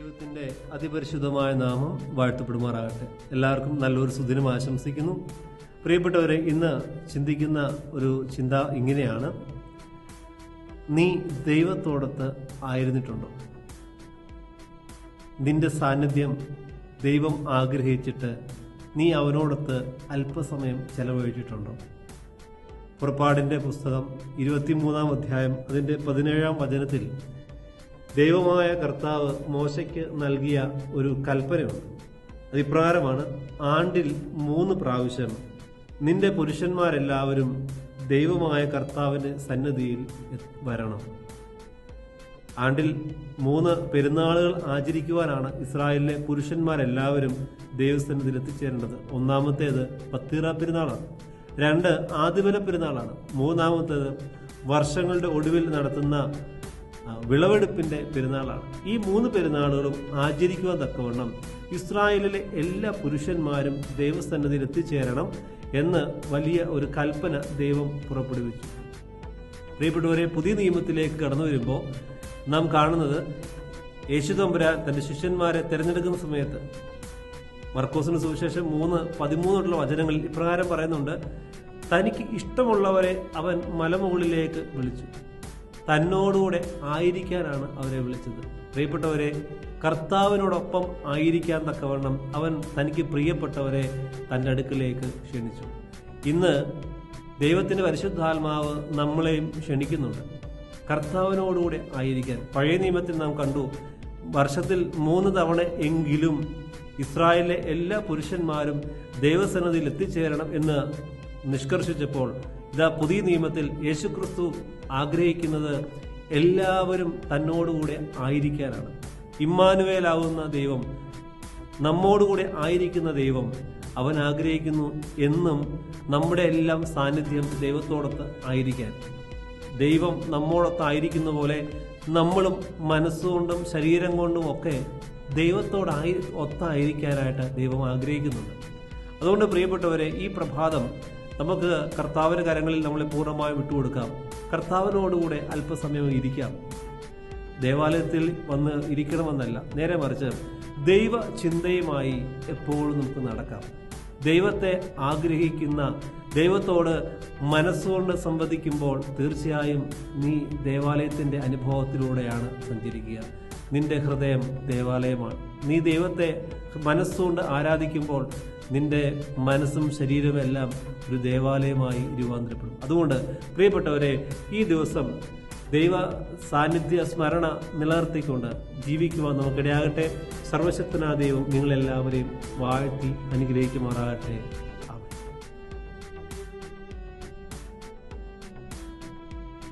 ദൈവത്തിൻ്റെ അതിപരിശുദ്ധമായ നാമം വാഴ്ത്തപ്പെടുമാറാകട്ടെ. എല്ലാവർക്കും നല്ലൊരു സുദിനം ആശംസിക്കുന്നു. പ്രിയപ്പെട്ടവരെ, ഇന്ന് ചിന്തിക്കുന്ന ഒരു ചിന്ത ഇങ്ങനെയാണ്: നീ ദൈവത്തോടൊത്ത് ആയിരുന്നിട്ടുണ്ടോ? നിന്റെ സാന്നിധ്യം ദൈവം ആഗ്രഹിച്ചിട്ട് നീ അവനോടൊത്ത് അല്പസമയം ചെലവഴിച്ചിട്ടുണ്ടോ? പുറപ്പാടിൻ്റെ പുസ്തകം 23-ാം അധ്യായം അതിൻ്റെ 17-ാം വചനത്തിൽ ദൈവമായ കർത്താവ് മോശയ്ക്ക് നൽകിയ ഒരു കൽപ്പനയുണ്ട്. അതിപ്രകാരമാണ്: ആണ്ടിൽ 3 പ്രാവശ്യം നിന്റെ പുരുഷന്മാരെല്ലാവരും ദൈവമായ കർത്താവിൻ്റെ സന്നിധിയിൽ വരണം. ആണ്ടിൽ 3 പെരുന്നാളുകൾ ആചരിക്കുവാനാണ് ഇസ്രായേലിലെ പുരുഷന്മാരെല്ലാവരും ദൈവസന്നിധിയിൽ എത്തിച്ചേരേണ്ടത്. ഒന്നാമത്തേത് പത്തീറ പെരുന്നാളാണ്, 2 ആദിപന പെരുന്നാളാണ്, 3-ാമത്തേത് വർഷങ്ങളുടെ ഒടുവിൽ നടത്തുന്ന വിളവെടുപ്പിന്റെ പെരുന്നാളാണ്. ഈ 3 പെരുന്നാളുകളും ആചരിക്കുവാൻ തക്കവണ്ണം ഇസ്രായേലിലെ എല്ലാ പുരുഷന്മാരും ദൈവസന്നിധിയിൽ എത്തിച്ചേരണം എന്ന് വലിയ ഒരു കൽപ്പന ദൈവം പുറപ്പെടുവിച്ചു. പ്രിയപ്പെട്ടവരെ, പുതിയ നിയമത്തിലേക്ക് കടന്നു വരുമ്പോൾ നാം കാണുന്നത് യേശുതമ്പുരാൻ തന്റെ ശിഷ്യന്മാരെ തിരഞ്ഞെടുക്കുന്ന സമയത്ത് മർക്കോസിന് സുവിശേഷം 3:13 വചനങ്ങളിൽ ഇപ്രകാരം പറയുന്നുണ്ട്: തനിക്ക് ഇഷ്ടമുള്ളവരെ അവൻ മലമുകളിലേക്ക് വിളിച്ചു, തന്നോടുകൂടെ ആയിരിക്കാനാണ് അവരെ വിളിച്ചത്. പ്രിയപ്പെട്ടവരെ, കർത്താവിനോടൊപ്പം ആയിരിക്കാൻ തക്കവണ്ണം അവൻ തനിക്ക് പ്രിയപ്പെട്ടവരെ തൻ്റെ അടുക്കിലേക്ക് ക്ഷണിച്ചു. ഇന്ന് ദൈവത്തിൻ്റെ പരിശുദ്ധാത്മാവ് നമ്മളെയും ക്ഷണിക്കുന്നുണ്ട് കർത്താവിനോടുകൂടെ ആയിരിക്കാൻ. പഴയ നിയമത്തിൽ നാം കണ്ടു, വർഷത്തിൽ 3 തവണ എങ്കിലും ഇസ്രായേലിലെ എല്ലാ പുരുഷന്മാരും ദൈവസന്നിധിയിൽ എത്തിച്ചേരണം എന്ന് നിഷ്കർഷിച്ചപ്പോൾ ഇതാ പുതിയ നിയമത്തിൽ യേശുക്രിസ്തു ആഗ്രഹിക്കുന്നത് എല്ലാവരും തന്നോടുകൂടെ ആയിരിക്കാനാണ്. ഇമ്മാനുവേലാവുന്ന ദൈവം, നമ്മോടുകൂടെ ആയിരിക്കുന്ന ദൈവം, അവൻ ആഗ്രഹിക്കുന്നു എന്നും നമ്മുടെ എല്ലാം സാന്നിധ്യം ദൈവത്തോടൊത്ത് ആയിരിക്കാൻ. ദൈവം നമ്മോടൊത്തായിരിക്കുന്ന പോലെ നമ്മളും മനസ്സുകൊണ്ടും ശരീരം കൊണ്ടും ഒക്കെ ഒത്തായിരിക്കാനായിട്ട് ദൈവം ആഗ്രഹിക്കുന്നുണ്ട്. അതുകൊണ്ട് പ്രിയപ്പെട്ടവരെ, ഈ പ്രഭാതം നമുക്ക് കർത്താവിൻ്റെ കരങ്ങളിൽ നമ്മളെ പൂർണ്ണമായും വിട്ടുകൊടുക്കാം. കർത്താവിനോടുകൂടെ അല്പസമയം ഇരിക്കാം. ദേവാലയത്തിൽ വന്ന് ഇരിക്കണമെന്നല്ല, നേരെ മറിച്ച് ദൈവ ചിന്തയുമായി എപ്പോഴും നമുക്ക് നടക്കാം. ദൈവത്തെ ആഗ്രഹിക്കുന്ന, ദൈവത്തോട് മനസ്സുകൊണ്ട് സംവദിക്കുമ്പോൾ തീർച്ചയായും നീ ദേവാലയത്തിൻ്റെ അനുഭവത്തിലൂടെയാണ് സഞ്ചരിക്കുക. നിന്റെ ഹൃദയം ദേവാലയമാണ്. നീ ദൈവത്തെ മനസ്സുകൊണ്ട് ആരാധിക്കുമ്പോൾ നിന്റെ മനസ്സും ശരീരമെല്ലാം ഒരു ദേവാലയമായി രൂപാന്തരപ്പെടും. അതുകൊണ്ട് പ്രിയപ്പെട്ടവരെ, ഈ ദിവസം ദൈവ സാന്നിധ്യ സ്മരണ നിലനിർത്തിക്കൊണ്ട് ജീവിക്കുവാൻ നമുക്കിടയാകട്ടെ. സർവശക്തനായ ദൈവം നിങ്ങളെല്ലാവരെയും വാഴ്ത്തി അനുഗ്രഹിക്കുമാറാകട്ടെ.